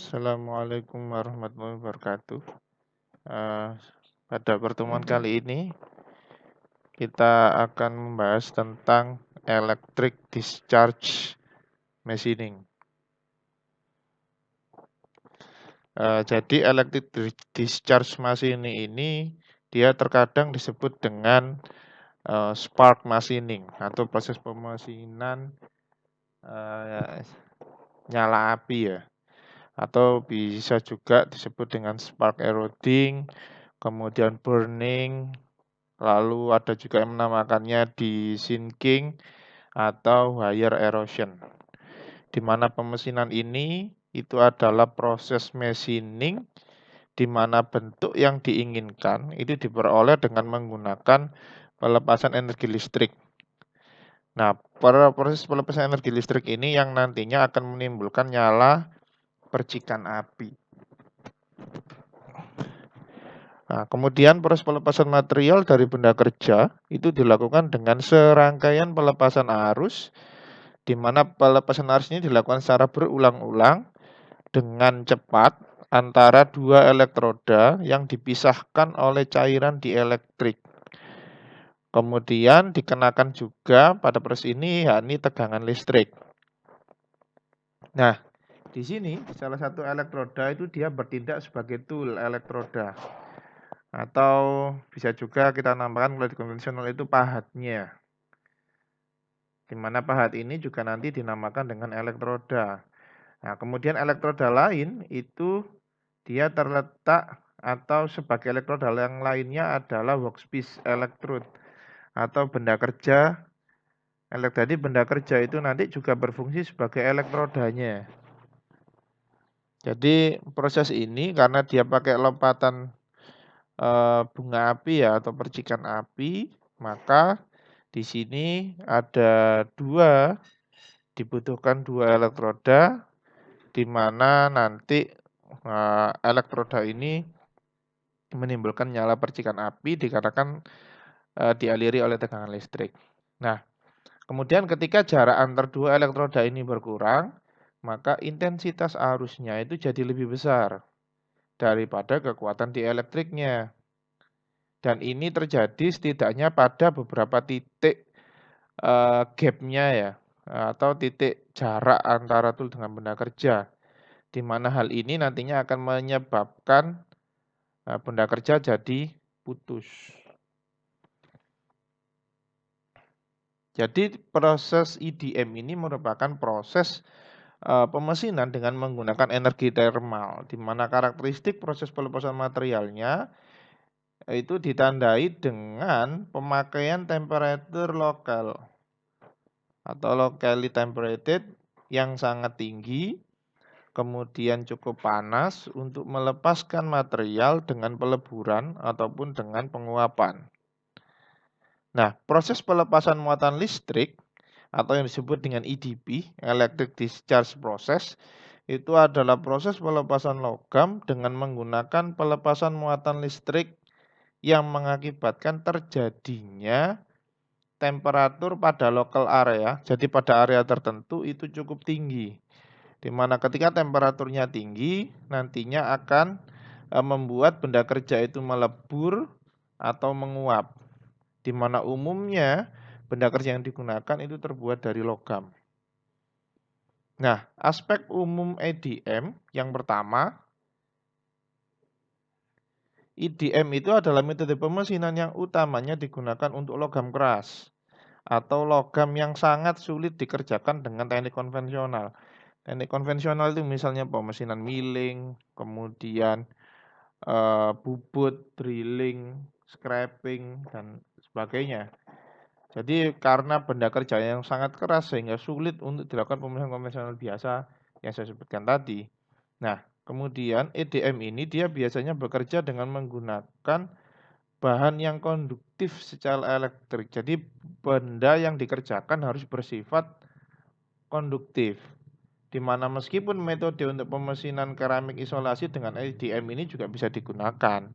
Assalamualaikum warahmatullahi wabarakatuh. Eh, Pada pertemuan kali ini kita akan membahas tentang electric discharge machining. Jadi electric discharge machining ini dia terkadang disebut dengan spark machining atau proses pemesinan nyala api ya. Atau bisa juga disebut dengan spark eroding, kemudian burning, lalu ada juga yang menamakannya de-sinking atau wire erosion. Di mana pemesinan ini itu adalah proses machining di mana bentuk yang diinginkan itu diperoleh dengan menggunakan pelepasan energi listrik. Nah, proses pelepasan energi listrik ini yang nantinya akan menimbulkan nyala percikan api. Nah, kemudian proses pelepasan material dari benda kerja itu dilakukan dengan serangkaian pelepasan arus, di mana pelepasan arus ini dilakukan secara berulang-ulang dengan cepat antara dua elektroda yang dipisahkan oleh cairan dielektrik. Kemudian dikenakan juga pada proses ini yakni tegangan listrik. Nah, di sini salah satu elektroda itu dia bertindak sebagai tool elektroda. Atau bisa juga kita namakan kalau di konvensional itu pahatnya. Di mana pahat ini juga nanti dinamakan dengan elektroda. Nah, kemudian elektroda lain itu dia terletak atau sebagai elektroda yang lainnya adalah workpiece electrode atau benda kerja. Jadi benda kerja itu nanti juga berfungsi sebagai elektrodanya. Jadi proses ini karena dia pakai lompatan bunga api ya atau percikan api, maka di sini dibutuhkan dua elektroda, di mana nanti elektroda ini menimbulkan nyala percikan api dikarenakan dialiri oleh tegangan listrik. Nah, kemudian ketika jarak antar dua elektroda ini berkurang, maka intensitas arusnya itu jadi lebih besar daripada kekuatan dielektriknya. Dan ini terjadi setidaknya pada beberapa titik gap-nya ya, atau titik jarak antara tool dengan benda kerja, di mana hal ini nantinya akan menyebabkan benda kerja jadi putus. Jadi proses EDM ini merupakan proses pemesinan dengan menggunakan energi termal, di mana karakteristik proses pelepasan materialnya itu ditandai dengan pemakaian temperatur lokal atau locally temperated yang sangat tinggi, kemudian cukup panas untuk melepaskan material dengan peleburan ataupun dengan penguapan. Nah, proses pelepasan muatan listrik atau yang disebut dengan EDP, Electric Discharge Process, itu adalah proses pelepasan logam dengan menggunakan pelepasan muatan listrik yang mengakibatkan terjadinya temperatur pada lokal area, jadi pada area tertentu itu cukup tinggi. Di mana ketika temperaturnya tinggi, nantinya akan membuat benda kerja itu melebur atau menguap. Di mana umumnya benda kerja yang digunakan itu terbuat dari logam. Nah, aspek umum EDM yang pertama, EDM itu adalah metode pemesinan yang utamanya digunakan untuk logam keras atau logam yang sangat sulit dikerjakan dengan teknik konvensional. Teknik konvensional itu misalnya pemesinan milling, kemudian bubut, drilling, scraping, dan sebagainya. Jadi karena benda kerja yang sangat keras sehingga sulit untuk dilakukan pemesinan konvensional biasa yang saya sebutkan tadi. Nah, kemudian EDM ini dia biasanya bekerja dengan menggunakan bahan yang konduktif secara elektrik. Jadi benda yang dikerjakan harus bersifat konduktif. Di mana meskipun metode untuk pemesinan keramik isolasi dengan EDM ini juga bisa digunakan.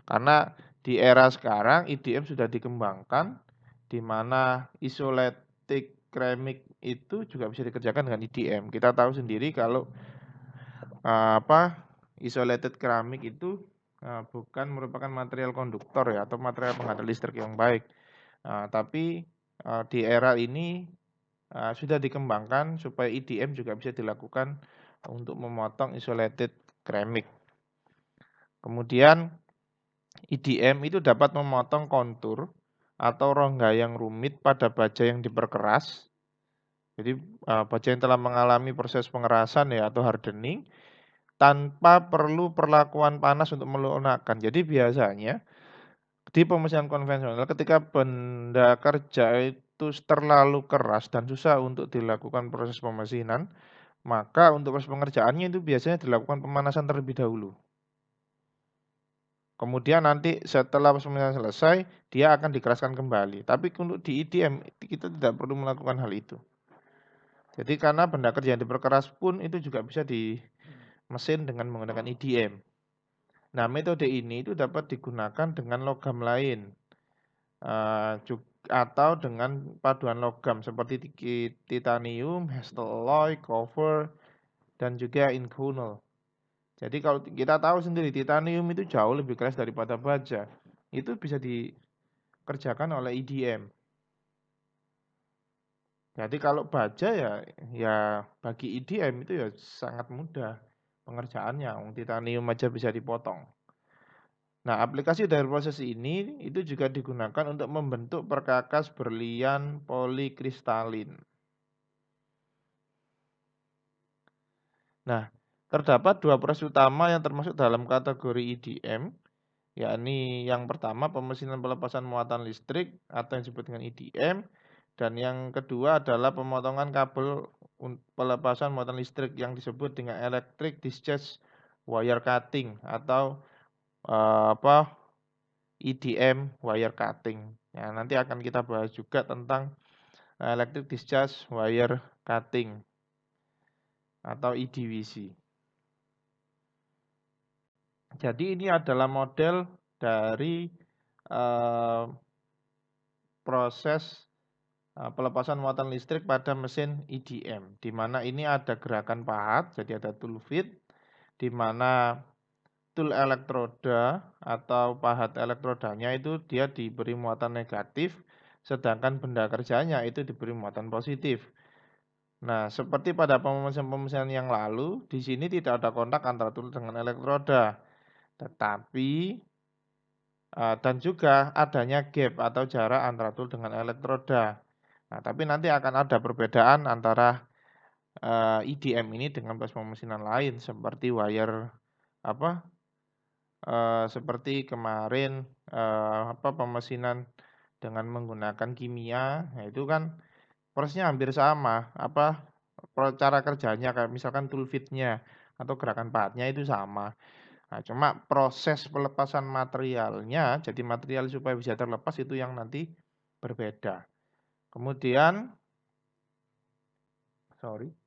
Karena di era sekarang EDM sudah dikembangkan, di mana isolatic keramik itu juga bisa dikerjakan dengan EDM. Kita tahu sendiri kalau isolated keramik itu bukan merupakan material konduktor ya atau material penghantar listrik yang baik. Tapi di era ini sudah dikembangkan supaya EDM juga bisa dilakukan untuk memotong isolated keramik. Kemudian EDM itu dapat memotong kontur atau rongga yang rumit pada baja yang diperkeras. Jadi baja yang telah mengalami proses pengerasan ya atau hardening tanpa perlu perlakuan panas untuk melunakkan. Jadi biasanya di pemesinan konvensional ketika benda kerja itu terlalu keras dan susah untuk dilakukan proses pemesinan, maka untuk proses pengerjaannya itu biasanya dilakukan pemanasan terlebih dahulu. Kemudian nanti setelah pemesinan selesai, dia akan dikeraskan kembali. Tapi untuk di EDM kita tidak perlu melakukan hal itu. Jadi karena benda kerja yang diperkeras pun itu juga bisa di mesin dengan menggunakan EDM. Nah, metode ini itu dapat digunakan dengan logam lain atau dengan paduan logam seperti titanium, hastelloy, copper, dan juga inconel. Jadi kalau kita tahu sendiri titanium itu jauh lebih keras daripada baja. Itu bisa dikerjakan oleh EDM. Jadi kalau baja ya bagi EDM itu ya sangat mudah pengerjaannya. Titanium aja bisa dipotong. Nah, aplikasi dari proses ini itu juga digunakan untuk membentuk perkakas berlian polikristalin. Nah, terdapat dua proses utama yang termasuk dalam kategori EDM, yakni yang pertama pemesinan pelepasan muatan listrik atau yang disebut dengan EDM, dan yang kedua adalah pemotongan kabel pelepasan muatan listrik yang disebut dengan electric discharge wire cutting atau EDM wire cutting. Ya, nanti akan kita bahas juga tentang electric discharge wire cutting atau EDWC. Jadi ini adalah model dari proses pelepasan muatan listrik pada mesin EDM, di mana ini ada gerakan pahat, jadi ada tool feed, di mana tool elektroda atau pahat elektrodanya itu dia diberi muatan negatif, sedangkan benda kerjanya itu diberi muatan positif. Nah, seperti pada pemesinan yang lalu, di sini tidak ada kontak antara tool dengan elektroda, tetapi dan juga adanya gap atau jarak antara tool dengan elektroda. Nah, tapi nanti akan ada perbedaan antara EDM ini dengan proses pemesinan lain seperti wire seperti kemarin pemesinan dengan menggunakan kimia, nah itu kan prosesnya hampir sama, cara kerjanya kayak misalkan tool feed-nya atau gerakan pahatnya itu sama. Nah, cuma proses pelepasan materialnya, jadi material supaya bisa terlepas itu yang nanti berbeda. Kemudian,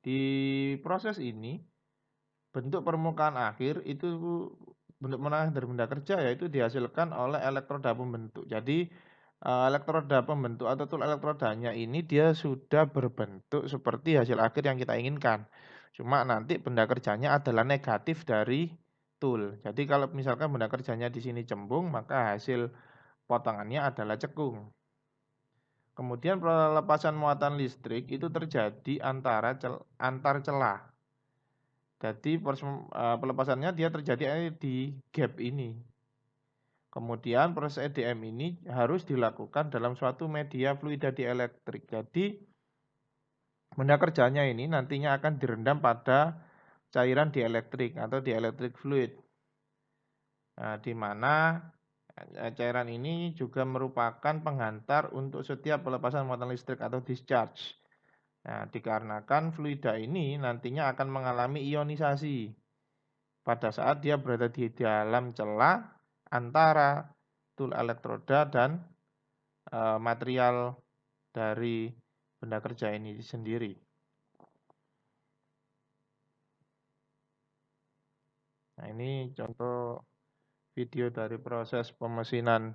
di proses ini bentuk permukaan akhir itu bentuk permukaan dari benda kerja yaitu dihasilkan oleh elektroda pembentuk. Jadi elektroda pembentuk atau tool elektrodanya ini dia sudah berbentuk seperti hasil akhir yang kita inginkan. Cuma nanti benda kerjanya adalah negatif dari tool. Jadi kalau misalkan benda kerjanya di sini cembung, maka hasil potongannya adalah cekung. Kemudian pelepasan muatan listrik itu terjadi antar celah. Jadi pelepasannya dia terjadi di gap ini. Kemudian proses EDM ini harus dilakukan dalam suatu media fluida dielektrik. Jadi benda kerjanya ini nantinya akan direndam pada cairan dielektrik atau dielectric fluid. Nah, di mana cairan ini juga merupakan penghantar untuk setiap pelepasan muatan listrik atau discharge. Nah, dikarenakan fluida ini nantinya akan mengalami ionisasi pada saat dia berada di dalam celah antara tool elektroda dan material dari benda kerja ini sendiri. Nah, ini contoh video dari proses pemesinan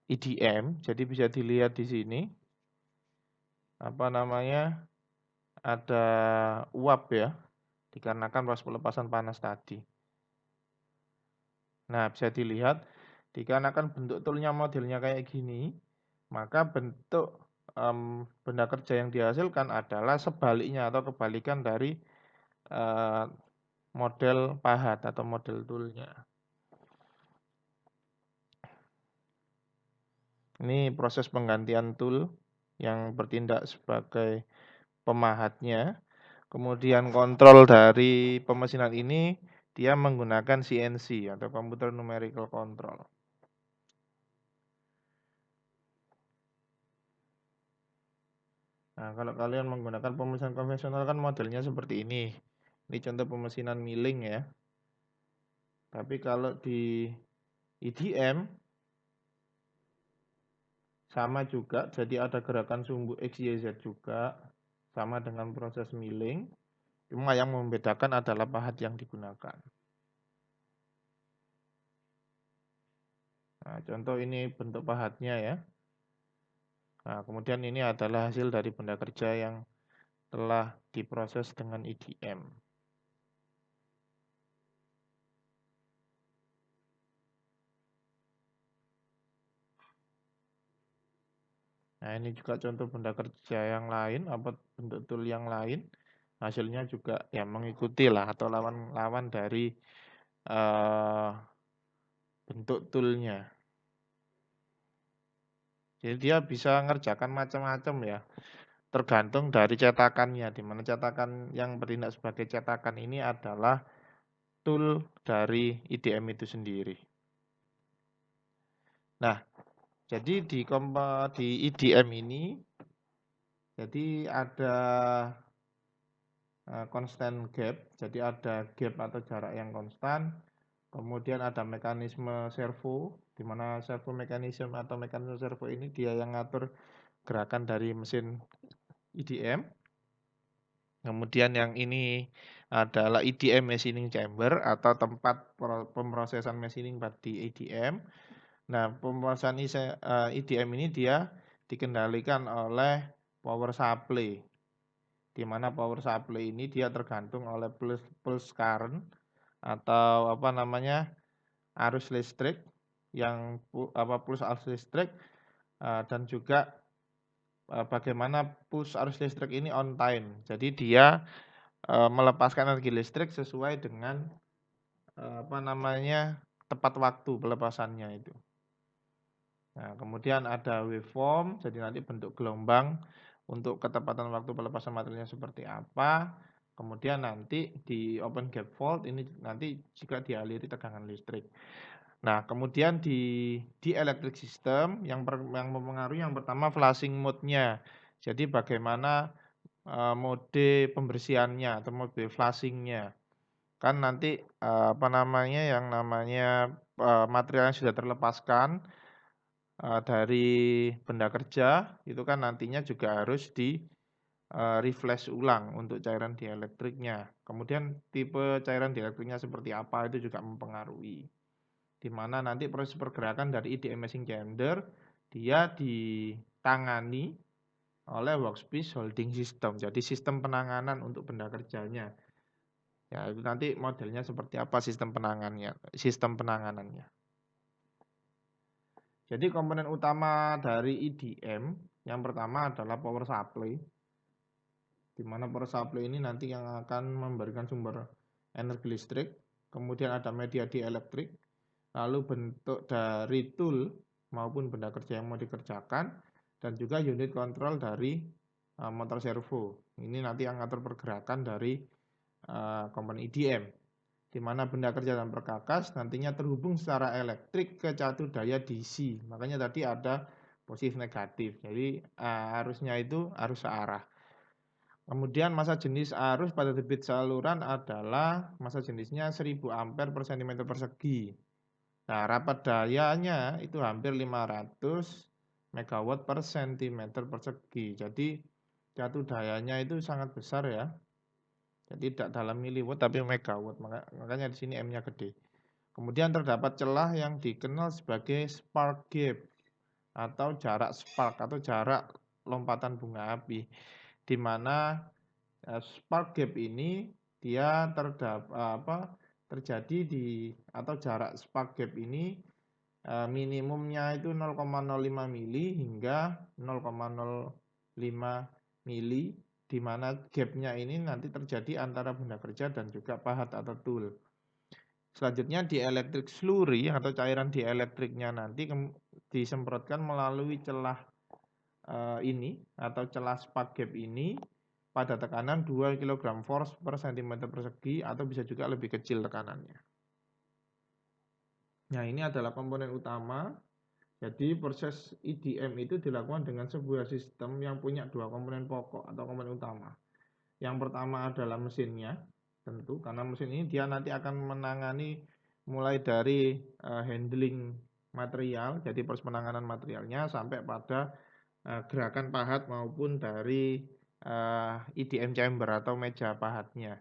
EDM. Jadi bisa dilihat di sini. Ada uap ya. dikarenakan proses pelepasan panas tadi. Nah, bisa dilihat dikarenakan bentuk toolnya modelnya kayak gini, maka bentuk benda kerja yang dihasilkan adalah sebaliknya atau kebalikan dari model pahat atau model toolnya. Ini proses penggantian tool yang bertindak sebagai pemahatnya. Kemudian kontrol dari pemesinan ini dia menggunakan CNC atau Computer Numerical Control. Nah, kalau kalian menggunakan pemesinan konvensional kan modelnya seperti ini. Ini contoh pemesinan milling ya. Tapi kalau di IDM sama juga, jadi ada gerakan sumbu X, Y, Z juga, sama dengan proses milling. Cuma yang membedakan adalah pahat yang digunakan. Nah, contoh ini bentuk pahatnya ya. Nah, kemudian ini adalah hasil dari benda kerja yang telah diproses dengan IDM. Nah, ini juga contoh benda kerja yang lain, apa bentuk tool yang lain. Hasilnya juga ya mengikuti lah atau lawan-lawan dari bentuk toolnya. Jadi dia bisa ngerjakan macam-macam ya, tergantung dari cetakannya. Di mana cetakan yang bertindak sebagai cetakan ini adalah tool dari IDM itu sendiri. Nah, jadi di IDM ini, jadi ada constant gap, jadi ada gap atau jarak yang konstan. Kemudian ada mekanisme servo, di mana servo mekanisme atau mekanisme servo ini dia yang ngatur gerakan dari mesin IDM. Kemudian yang ini adalah IDM machining chamber atau tempat pemrosesan machining di IDM. Nah, pemrosesan IDM ini dia dikendalikan oleh power supply, di mana power supply ini dia tergantung oleh pulse current atau apa namanya arus listrik yang pulse arus listrik dan juga bagaimana pulse arus listrik ini on time. Jadi dia melepaskan energi listrik sesuai dengan apa namanya tepat waktu pelepasannya itu. Nah, kemudian ada waveform, jadi nanti bentuk gelombang untuk ketepatan waktu pelepasan materialnya seperti apa. Kemudian nanti di open gap fault ini nanti jika dialiri tegangan listrik. Nah, kemudian di electric system yang mempengaruhi yang pertama flushing mode-nya. Jadi bagaimana mode pembersihannya atau mode flushing-nya. Kan nanti apa namanya yang namanya material yang sudah terlepaskan dari benda kerja itu kan nantinya juga harus di refresh ulang untuk cairan dielektriknya. Kemudian tipe cairan dielektriknya seperti apa itu juga mempengaruhi. Di mana nanti proses pergerakan dari IDM meshing chamber dia ditangani oleh workspace holding system. Jadi sistem penanganan untuk benda kerjanya. Ya, itu nanti modelnya seperti apa sistem penanganannya. Jadi komponen utama dari IDM yang pertama adalah power supply, di mana power supply ini nanti yang akan memberikan sumber energi listrik, kemudian ada media dielektrik, lalu bentuk dari tool maupun benda kerja yang mau dikerjakan, dan juga unit kontrol dari motor servo. Ini nanti yang ngatur pergerakan dari komponen IDM. Di mana benda kerja dan perkakas nantinya terhubung secara elektrik ke catu daya DC. Makanya tadi ada positif negatif. Jadi arusnya itu arus searah. Kemudian massa jenis arus pada debit saluran adalah massa jenisnya 1000 ampere per cm persegi. Nah, rapat dayanya itu hampir 500 megawatt per cm persegi. Jadi catu dayanya itu sangat besar ya. Jadi tidak dalam miliwatt tapi megawatt. Makanya di sini M-nya gede. Kemudian terdapat celah yang dikenal sebagai spark gap atau jarak spark atau jarak lompatan bunga api. Di mana spark gap ini dia terjadi di atau jarak spark gap ini minimumnya itu 0,05 mili hingga 0,05 mili, di mana gapnya ini nanti terjadi antara benda kerja dan juga pahat atau tool. Selanjutnya dielectric slurry atau cairan dielectriknya nanti disemprotkan melalui celah ini atau celah spark gap ini pada tekanan 2 kg force per cm persegi atau bisa juga lebih kecil tekanannya. Nah, ini adalah komponen utama. Jadi proses EDM itu dilakukan dengan sebuah sistem yang punya dua komponen pokok atau komponen utama. Yang pertama adalah mesinnya, tentu karena mesin ini dia nanti akan menangani mulai dari handling material, jadi proses penanganan materialnya sampai pada gerakan pahat maupun dari EDM chamber atau meja pahatnya.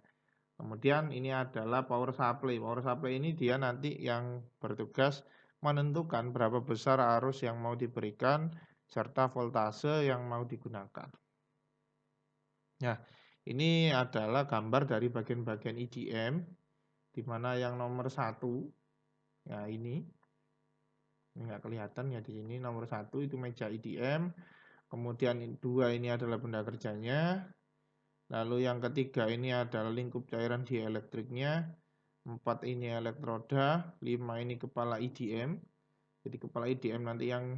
Kemudian ini adalah power supply. Power supply ini dia nanti yang bertugas menentukan berapa besar arus yang mau diberikan serta voltase yang mau digunakan. Nah, ini adalah gambar dari bagian-bagian EDM, di mana yang nomor 1, ya ini nggak kelihatan ya di sini. Nomor 1 itu meja EDM, kemudian 2 ini adalah benda kerjanya, lalu yang ketiga ini adalah lingkup cairan dielectriknya, 4 ini elektroda, 5 ini kepala EDM. Jadi kepala EDM nanti yang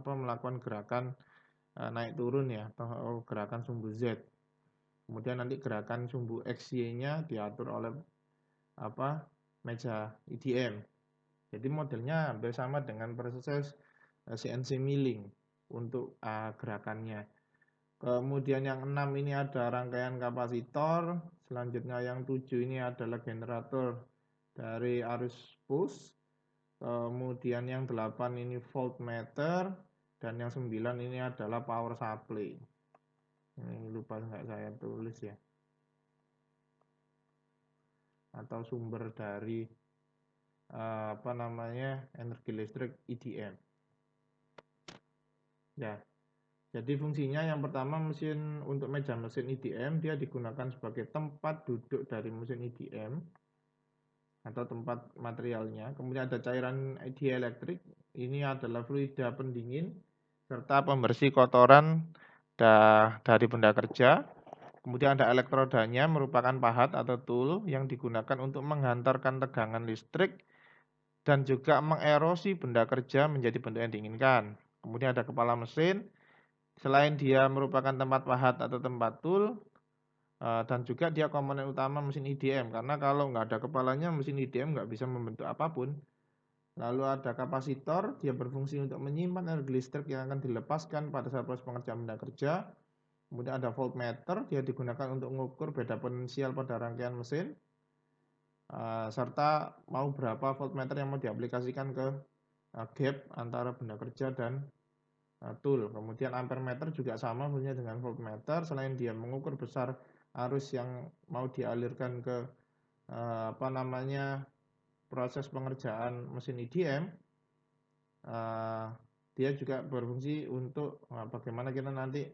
melakukan gerakan naik turun ya, atau gerakan sumbu Z. Kemudian nanti gerakan sumbu XY-nya diatur oleh meja EDM. Jadi modelnya hampir sama dengan proses CNC milling untuk gerakannya. Kemudian yang 6 ini ada rangkaian kapasitor, selanjutnya yang 7 ini adalah generator dari arus push, kemudian yang 8 ini voltmeter, dan yang 9 ini adalah power supply. Ini lupa nggak saya tulis ya, atau sumber dari energi listrik EDM. Ya. Jadi fungsinya yang pertama mesin untuk meja mesin EDM dia digunakan sebagai tempat duduk dari mesin EDM atau tempat materialnya. Kemudian ada cairan dielectric, ini adalah fluida pendingin serta pembersih kotoran dari benda kerja. Kemudian ada elektrodanya merupakan pahat atau tool yang digunakan untuk menghantarkan tegangan listrik dan juga mengerosi benda kerja menjadi bentuk yang diinginkan. Kemudian ada kepala mesin. Selain dia merupakan tempat pahat atau tempat tool, dan juga dia komponen utama mesin EDM, karena kalau nggak ada kepalanya mesin EDM nggak bisa membentuk apapun. Lalu ada kapasitor, dia berfungsi untuk menyimpan energi listrik yang akan dilepaskan pada saat proses pengerjaan benda kerja. Kemudian ada voltmeter, dia digunakan untuk mengukur beda potensial pada rangkaian mesin, serta mau berapa voltmeter yang mau diaplikasikan ke gap antara benda kerja dan tool. Kemudian ampermeter juga sama fungsinya dengan voltmeter. Selain dia mengukur besar arus yang mau dialirkan ke proses pengerjaan mesin EDM, dia juga berfungsi untuk bagaimana kita nanti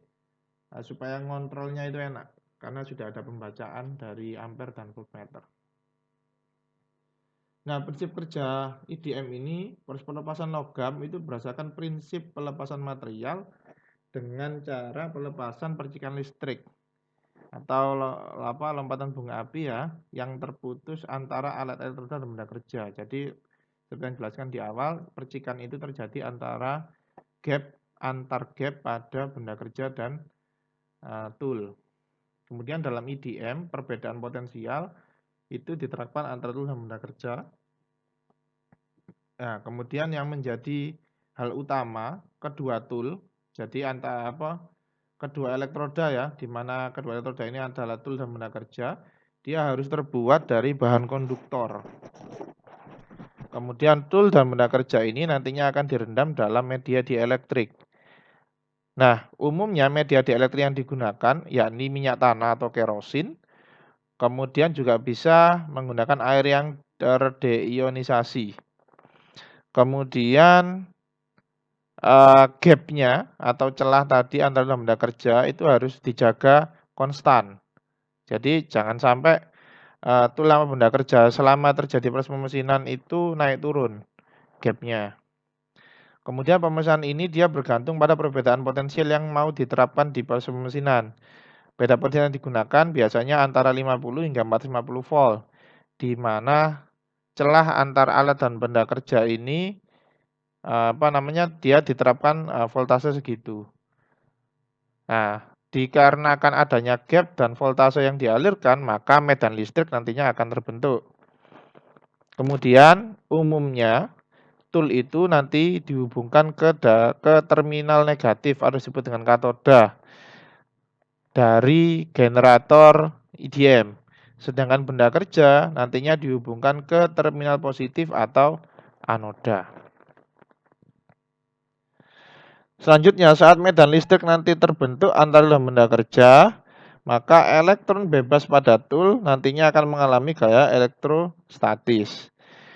supaya ngontrolnya itu enak, karena sudah ada pembacaan dari ampere dan voltmeter. Nah, prinsip kerja EDM ini, proses pelepasan logam itu berdasarkan prinsip pelepasan material dengan cara pelepasan percikan listrik atau lompatan bunga api ya, yang terputus antara alat elektroda dan benda kerja. Jadi seperti yang dijelaskan di awal, percikan itu terjadi antar gap pada benda kerja dan tool. Kemudian dalam EDM, perbedaan potensial itu diterapkan antara tool dan benda kerja. Nah, kemudian yang menjadi hal utama kedua tool, jadi kedua elektroda ya, di mana kedua elektroda ini adalah tool dan benda kerja, dia harus terbuat dari bahan konduktor. Kemudian tool dan benda kerja ini nantinya akan direndam dalam media dielektrik. Nah, umumnya media dielektrik yang digunakan yakni minyak tanah atau kerosin. Kemudian juga bisa menggunakan air yang terdeionisasi. Kemudian gapnya atau celah tadi antara benda kerja itu harus dijaga konstan. Jadi jangan sampai tool sama benda kerja selama terjadi proses pemesinan itu naik turun gapnya. Kemudian pemesanan ini dia bergantung pada perbedaan potensial yang mau diterapkan di proses pemesinan. Beda potensial yang digunakan biasanya antara 50 hingga 450 volt, di mana celah antar alat dan benda kerja ini dia diterapkan voltase segitu. Nah, dikarenakan adanya gap dan voltase yang dialirkan, maka medan listrik nantinya akan terbentuk. Kemudian umumnya tool itu nanti dihubungkan ke terminal negatif atau disebut dengan katoda dari generator IDM. Sedangkan benda kerja nantinya dihubungkan ke terminal positif atau anoda. Selanjutnya, saat medan listrik nanti terbentuk antara benda kerja, maka elektron bebas pada tool nantinya akan mengalami gaya elektrostatis.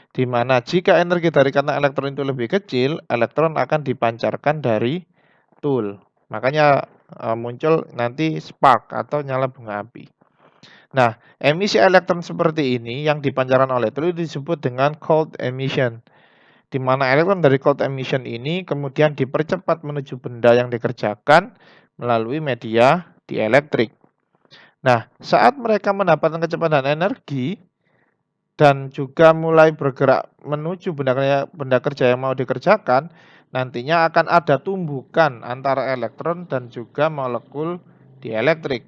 Di mana jika energi dari kantong elektron itu lebih kecil, elektron akan dipancarkan dari tool. Makanya muncul nanti spark atau nyala bunga api. Nah, emisi elektron seperti ini yang dipancarkan oleh tool disebut dengan cold emission. Di mana elektron dari cold emission ini kemudian dipercepat menuju benda yang dikerjakan melalui media dielektrik. Nah, saat mereka mendapatkan kecepatan energi dan juga mulai bergerak menuju benda kerja yang mau dikerjakan, nantinya akan ada tumbukan antara elektron dan juga molekul dielektrik.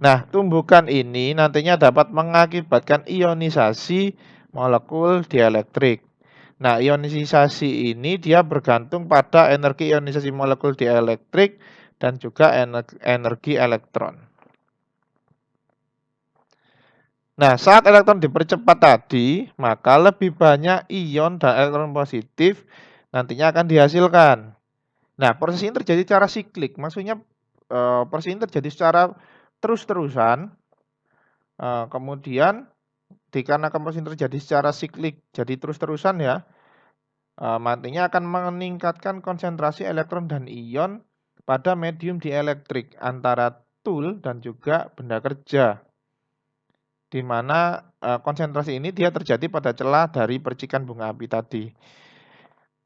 Nah, tumbukan ini nantinya dapat mengakibatkan ionisasi molekul dielektrik. Nah, ionisasi ini dia bergantung pada energi ionisasi molekul dielektrik dan juga energi elektron. Nah, saat elektron dipercepat tadi, maka lebih banyak ion dan elektron positif nantinya akan dihasilkan. Nah, proses ini terjadi secara siklik, maksudnya proses ini terjadi secara terus-terusan. Kemudian dikarenakan proses ini terjadi secara siklik, jadi terus-terusan ya, nantinya akan meningkatkan konsentrasi elektron dan ion pada medium dielektrik antara tool dan juga benda kerja. Di mana konsentrasi ini dia terjadi pada celah dari percikan bunga api tadi.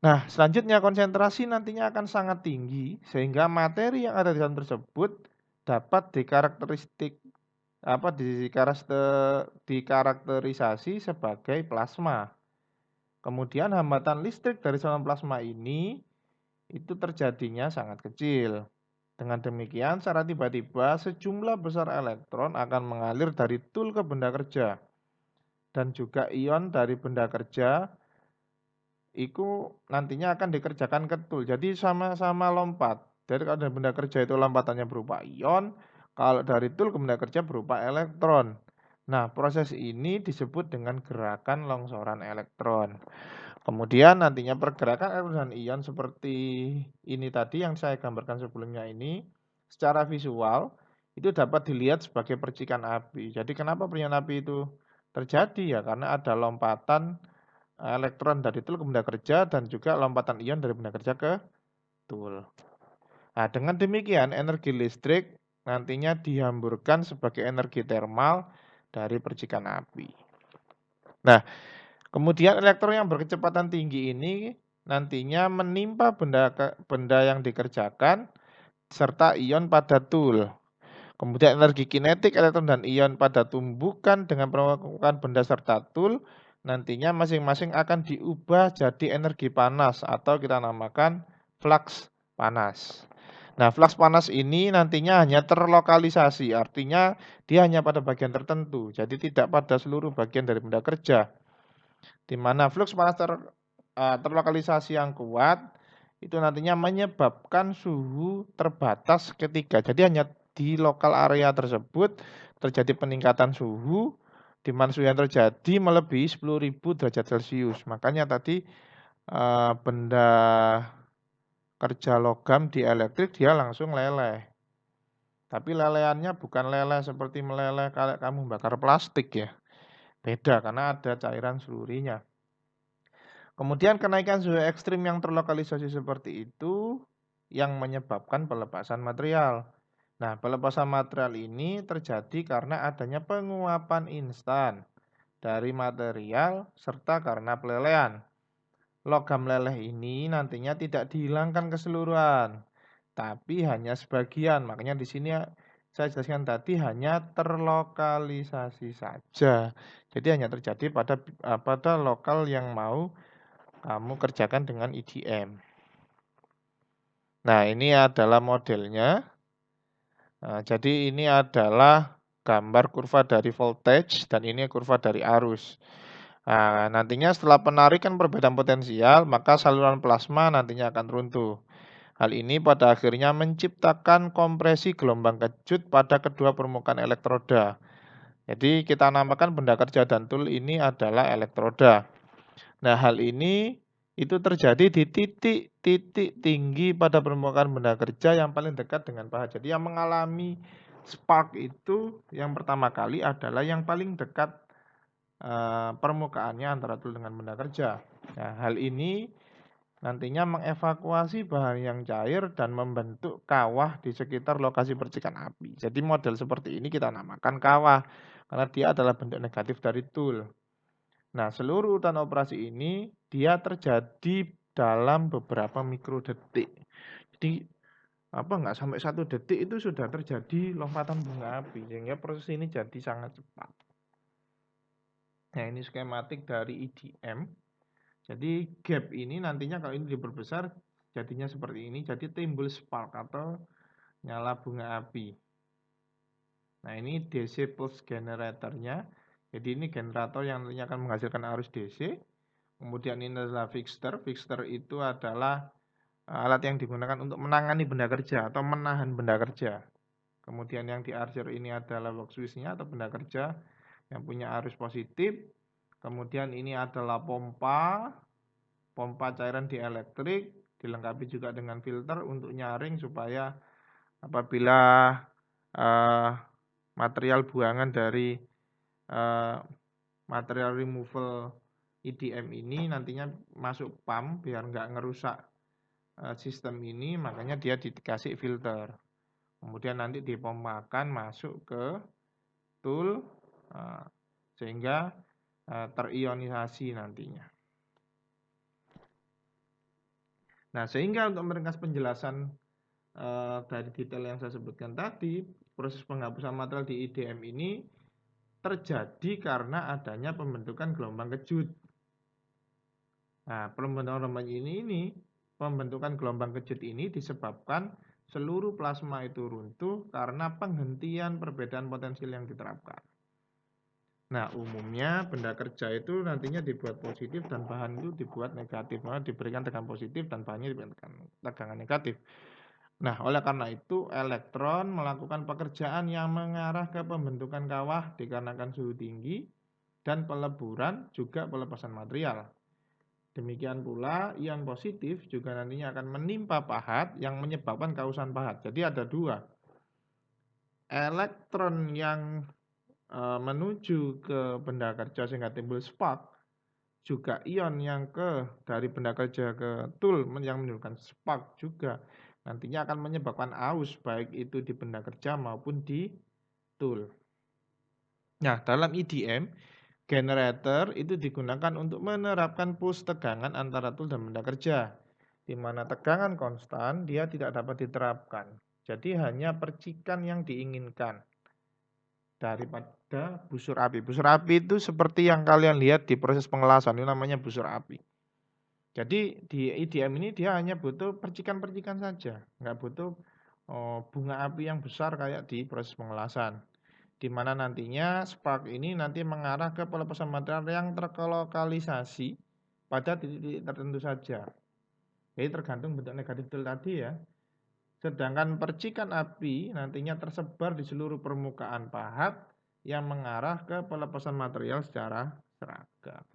Nah, selanjutnya konsentrasi nantinya akan sangat tinggi sehingga materi yang ada di dalam tersebut dapat dikarakterisasi sebagai plasma. Kemudian hambatan listrik dari saluran plasma ini itu terjadinya sangat kecil. Dengan demikian, secara tiba-tiba sejumlah besar elektron akan mengalir dari tool ke benda kerja. Dan juga ion dari benda kerja itu nantinya akan dikerjakan ke tool. Jadi sama-sama lompat. Jadi kalau dari benda kerja itu lompatannya berupa ion, kalau dari tool ke benda kerja berupa elektron. Nah, proses ini disebut dengan gerakan longsoran elektron. Kemudian nantinya pergerakan elektron dan ion seperti ini tadi yang saya gambarkan sebelumnya ini secara visual itu dapat dilihat sebagai percikan api. Jadi kenapa percikan api itu terjadi ya? Karena ada lompatan elektron dari tool ke benda kerja dan juga lompatan ion dari benda kerja ke tool. Nah, dengan demikian energi listrik nantinya dihamburkan sebagai energi termal dari percikan api. Nah, kemudian elektron yang berkecepatan tinggi ini nantinya menimpa benda yang dikerjakan serta ion pada tool. Kemudian energi kinetik elektron dan ion pada tumbukan dengan permukaan benda serta tool nantinya masing-masing akan diubah jadi energi panas atau kita namakan flux panas. Nah, flux panas ini nantinya hanya terlokalisasi, artinya dia hanya pada bagian tertentu, jadi tidak pada seluruh bagian dari benda kerja. Di mana flux panas terlokalisasi yang kuat itu nantinya menyebabkan suhu terbatas ketika. Jadi hanya di lokal area tersebut terjadi peningkatan suhu di mana suhu yang terjadi melebihi 10.000 derajat Celcius. Makanya tadi benda kerja logam di elektrik dia langsung leleh. Tapi lelehannya bukan leleh seperti meleleh kalau kamu bakar plastik ya. Beda karena ada cairan selurinya. Kemudian kenaikan suhu ekstrim yang terlokalisasi seperti itu yang menyebabkan pelepasan material. Nah, pelepasan material ini terjadi karena adanya penguapan instan dari material serta karena pelelehan. Logam leleh ini nantinya tidak dihilangkan keseluruhan, tapi hanya sebagian. Makanya di sini saya jelaskan tadi hanya terlokalisasi saja. Jadi hanya terjadi pada lokal yang mau kamu kerjakan dengan EDM. Nah, ini adalah modelnya. Nah, jadi ini adalah gambar kurva dari voltage dan ini kurva dari arus. Nah, nantinya setelah penarikan perbedaan potensial, maka saluran plasma nantinya akan runtuh. Hal ini pada akhirnya menciptakan kompresi gelombang kejut pada kedua permukaan elektroda. Jadi kita namakan benda kerja dan tool ini adalah elektroda. Nah, hal ini itu terjadi di titik-titik tinggi pada permukaan benda kerja yang paling dekat dengan pahat. Jadi yang mengalami spark itu yang pertama kali adalah yang paling dekat permukaannya antara tool dengan benda kerja. Nah, hal ini nantinya mengevakuasi bahan yang cair dan membentuk kawah di sekitar lokasi percikan api. Jadi model seperti ini kita namakan kawah karena dia adalah bentuk negatif dari tool. Nah, seluruh urutan operasi ini dia terjadi dalam beberapa mikrodetik. Jadi nggak sampai 1 detik itu sudah terjadi lompatan bunga api sehingga proses ini jadi sangat cepat. Nah, ini skematik dari EDM. Jadi gap ini nantinya kalau ini diperbesar jadinya seperti ini, jadi timbul spark atau nyala bunga api. Nah, ini DC pulse generatornya. Jadi ini generator yang nantinya akan menghasilkan arus DC. Kemudian ini adalah fixture. Fixture itu adalah alat yang digunakan untuk menangani benda kerja atau menahan benda kerja. Kemudian yang di arcer ini adalah work switch-nya atau benda kerja yang punya arus positif. Kemudian ini adalah pompa cairan dielektrik, dilengkapi juga dengan filter untuk nyaring supaya apabila material buangan dari material removal EDM ini nantinya masuk pump biar nggak ngerusak sistem ini, makanya dia dikasih filter. Kemudian nanti dipompakan masuk ke tool sehingga terionisasi nantinya. Nah, sehingga untuk meringkas penjelasan dari detail yang saya sebutkan tadi, proses penghapusan material di EDM ini terjadi karena adanya pembentukan gelombang kejut. Nah, pembentukan gelombang kejut ini disebabkan seluruh plasma itu runtuh karena penghentian perbedaan potensial yang diterapkan. Nah, umumnya benda kerja itu nantinya dibuat positif dan bahan itu dibuat negatif. Nah, diberikan tegangan positif dan bahannya diberikan tegangan negatif. Nah, oleh karena itu elektron melakukan pekerjaan yang mengarah ke pembentukan kawah dikarenakan suhu tinggi dan peleburan juga pelepasan material. Demikian pula ion positif juga nantinya akan menimpa pahat yang menyebabkan kausan pahat. Jadi ada dua. Elektron yang menuju ke benda kerja sehingga timbul spark, juga ion yang dari benda kerja ke tool yang menimbulkan spark juga nantinya akan menyebabkan aus baik itu di benda kerja maupun di tool. Nah, dalam EDM generator itu digunakan untuk menerapkan push tegangan antara tool dan benda kerja, di mana tegangan konstan dia tidak dapat diterapkan. Jadi hanya percikan yang diinginkan daripada busur api. Busur api itu seperti yang kalian lihat di proses pengelasan, ini namanya busur api. Jadi di EDM ini dia hanya butuh percikan-percikan saja, nggak butuh bunga api yang besar kayak di proses pengelasan. Di mana nantinya spark ini nanti mengarah ke pelepasan material yang terlokalisasi pada titik-titik tertentu saja. Jadi tergantung bentuk negatif tadi ya. Sedangkan percikan api nantinya tersebar di seluruh permukaan pahat yang mengarah ke pelepasan material secara seragam.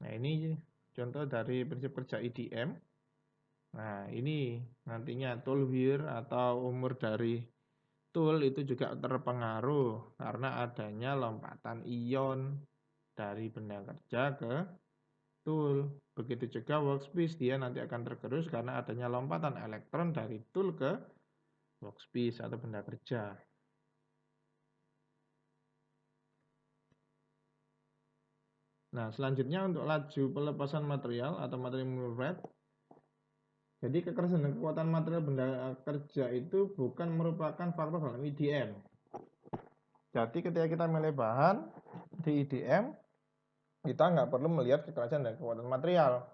Nah, ini contoh dari prinsip kerja EDM. Nah, ini nantinya tool wear atau umur dari tool itu juga terpengaruh karena adanya lompatan ion dari benda kerja ke tool. Begitu juga workspace dia nanti akan tergerus karena adanya lompatan elektron dari tool ke workpiece atau benda kerja. Nah, selanjutnya untuk laju pelepasan material atau material movement rate. Jadi kekerasan dan kekuatan material benda kerja itu bukan merupakan faktor dalam IDM. Jadi ketika kita milih bahan di IDM, kita nggak perlu melihat kekerasan dan kekuatan material,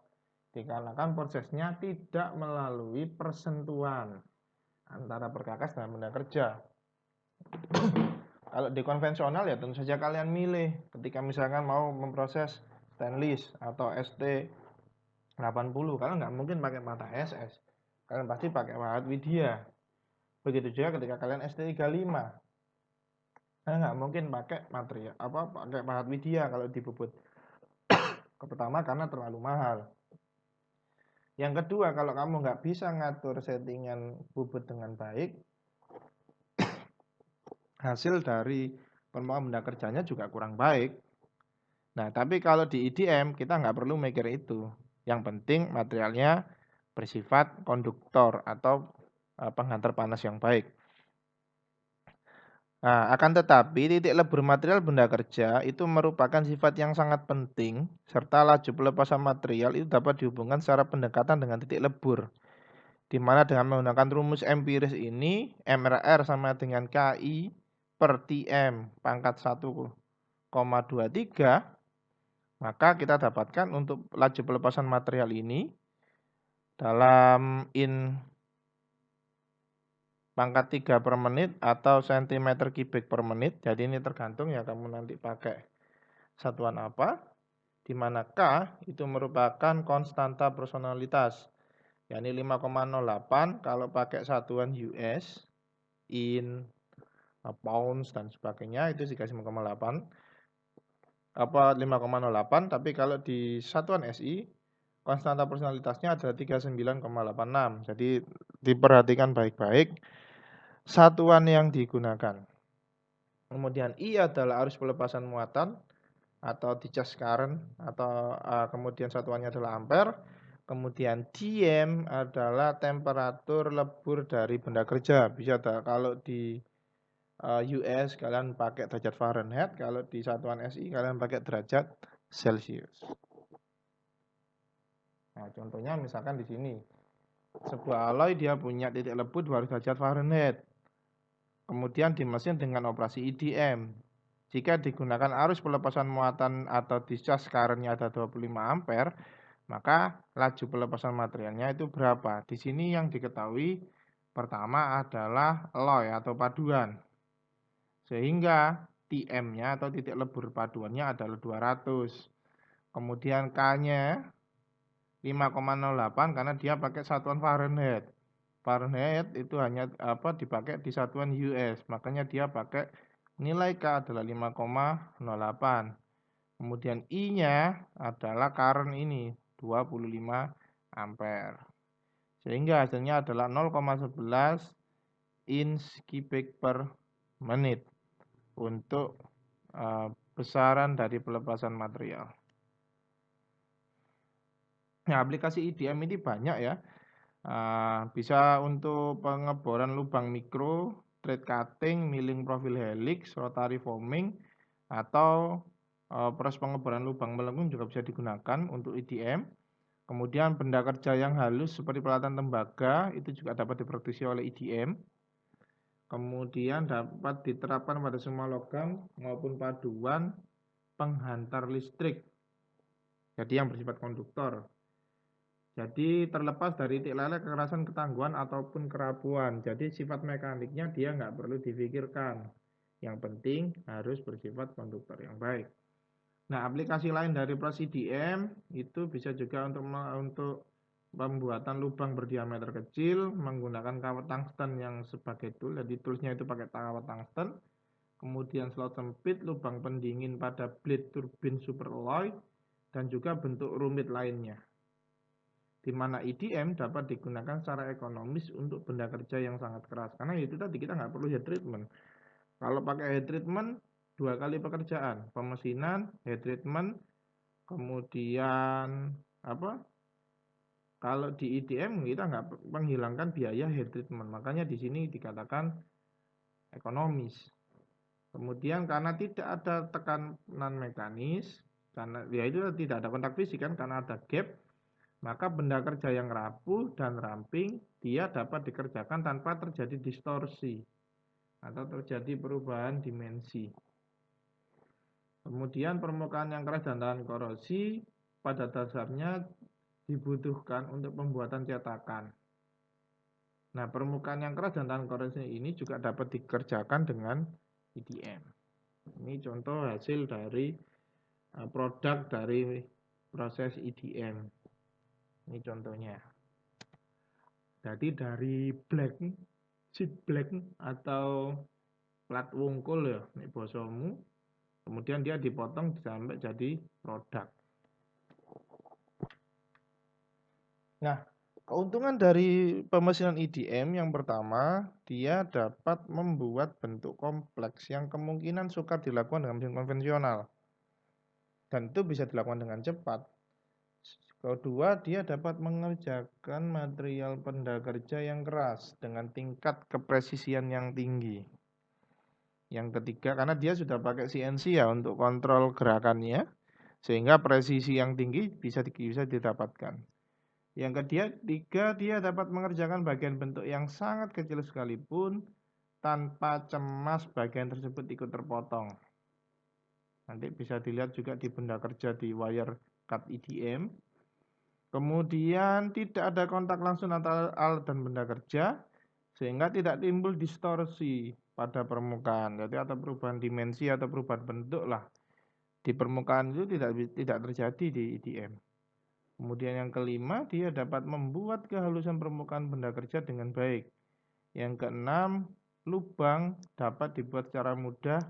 dikarenakan prosesnya tidak melalui persentuhan antara perkakas dan benda kerja. Kalau di konvensional ya tentu saja kalian milih ketika misalkan mau memproses stainless atau ST80, kalian nggak mungkin pakai mata SS, kalian pasti pakai wahat Widya. Begitu juga ketika kalian ST35, kalian nggak mungkin pakai material pakai wahat Widya kalau dibubut. Pertama karena terlalu mahal. Yang kedua, kalau kamu nggak bisa ngatur settingan bubut dengan baik, hasil dari permukaan benda kerjanya juga kurang baik. Nah, tapi kalau di IDM kita nggak perlu mikir itu. Yang penting materialnya bersifat konduktor atau penghantar panas yang baik. Nah, akan tetapi titik lebur material benda kerja itu merupakan sifat yang sangat penting, serta laju pelepasan material itu dapat dihubungkan secara pendekatan dengan titik lebur, di mana dengan menggunakan rumus empiris ini, MRR sama dengan KI per TM pangkat 1,23, maka kita dapatkan untuk laju pelepasan material ini dalam in pangkat 3 per menit atau cm kubik per menit. Jadi ini tergantung ya kamu nanti pakai satuan apa, di mana K itu merupakan konstanta personalitas, yakni 5,08 kalau pakai satuan US, in, pounds dan sebagainya itu dikasih 5,8 5,08, tapi kalau di satuan SI konstanta personalitasnya adalah 39,86. Jadi diperhatikan baik-baik satuan yang digunakan. Kemudian I adalah arus pelepasan muatan atau discharge current atau kemudian satuannya adalah ampere. Kemudian dm adalah temperatur lebur dari benda kerja. Bisa kalau di US kalian pakai derajat Fahrenheit, kalau di satuan SI kalian pakai derajat Celcius. Nah, contohnya misalkan di sini sebuah alloy dia punya titik lebur 200 derajat Fahrenheit. Kemudian dimesin dengan operasi IDM. Jika digunakan arus pelepasan muatan atau discharge current-nya ada 25 ampere, maka laju pelepasan materialnya itu berapa? Di sini yang diketahui pertama adalah alloy atau paduan. Sehingga TM-nya atau titik lebur paduannya adalah 200. Kemudian K-nya 5,08 karena dia pakai satuan Fahrenheit. Fahrenheit itu hanya dipakai di satuan US, makanya dia pakai nilai K adalah 5,08. Kemudian I-nya adalah current ini 25 ampere. Sehingga hasilnya adalah 0,11 inch kubik per menit untuk besaran dari pelepasan material. Nah, aplikasi IDM ini banyak ya. Bisa untuk pengeboran lubang mikro, thread cutting, milling profil helix, rotary forming, atau proses pengeboran lubang melengkung juga bisa digunakan untuk IDM. Kemudian benda kerja yang halus seperti peralatan tembaga itu juga dapat diproduksi oleh IDM. Kemudian dapat diterapkan pada semua logam maupun paduan penghantar listrik. Jadi yang bersifat konduktor. Jadi terlepas dari titik lele, kekerasan, ketangguhan, ataupun kerapuan. Jadi sifat mekaniknya dia nggak perlu difikirkan. Yang penting harus bersifat konduktor yang baik. Nah, aplikasi lain dari proses IDM itu bisa juga untuk pembuatan lubang berdiameter kecil menggunakan kawat tungsten yang sebagai tool. Jadi toolsnya itu pakai kawat tungsten. Kemudian slot sempit, lubang pendingin pada blade turbin superalloy, dan juga bentuk rumit lainnya. Di mana IDM dapat digunakan secara ekonomis untuk benda kerja yang sangat keras. Karena itu tadi kita nggak perlu heat treatment. Kalau pakai heat treatment, 2 kali pekerjaan. Pemesinan, heat treatment, kemudian Kalau di IDM kita nggak menghilangkan biaya heat treatment, makanya di sini dikatakan ekonomis. Kemudian karena tidak ada tekanan mekanis, karena ya itu tidak ada kontak fisik kan, karena ada gap, maka benda kerja yang rapuh dan ramping dia dapat dikerjakan tanpa terjadi distorsi atau terjadi perubahan dimensi. Kemudian permukaan yang keras dan tahan korosi pada dasarnya dibutuhkan untuk pembuatan cetakan. Nah, permukaan yang keras dan tahan korosi ini juga dapat dikerjakan dengan IDM. Ini contoh hasil dari produk dari proses IDM. Ini contohnya. Jadi dari black, sheet black atau plat wungkul ya, ini bosomu. Kemudian dia dipotong sampai jadi produk. Nah, keuntungan dari pemesinan IDM yang pertama, dia dapat membuat bentuk kompleks yang kemungkinan sukar dilakukan dengan mesin konvensional. Dan itu bisa dilakukan dengan cepat. Kedua, dia dapat mengerjakan material benda kerja yang keras dengan tingkat kepresisian yang tinggi. Yang ketiga, karena dia sudah pakai CNC ya untuk kontrol gerakannya, sehingga presisi yang tinggi bisa didapatkan. Yang ketiga, dia dapat mengerjakan bagian bentuk yang sangat kecil sekalipun tanpa cemas bagian tersebut ikut terpotong. Nanti bisa dilihat juga di benda kerja di wire cut IDM. Kemudian tidak ada kontak langsung antara alat dan benda kerja, sehingga tidak timbul distorsi pada permukaan. Jadi ada perubahan dimensi atau perubahan bentuk lah di permukaan itu tidak terjadi di IDM. Kemudian yang kelima, dia dapat membuat kehalusan permukaan benda kerja dengan baik. Yang keenam, lubang dapat dibuat secara mudah,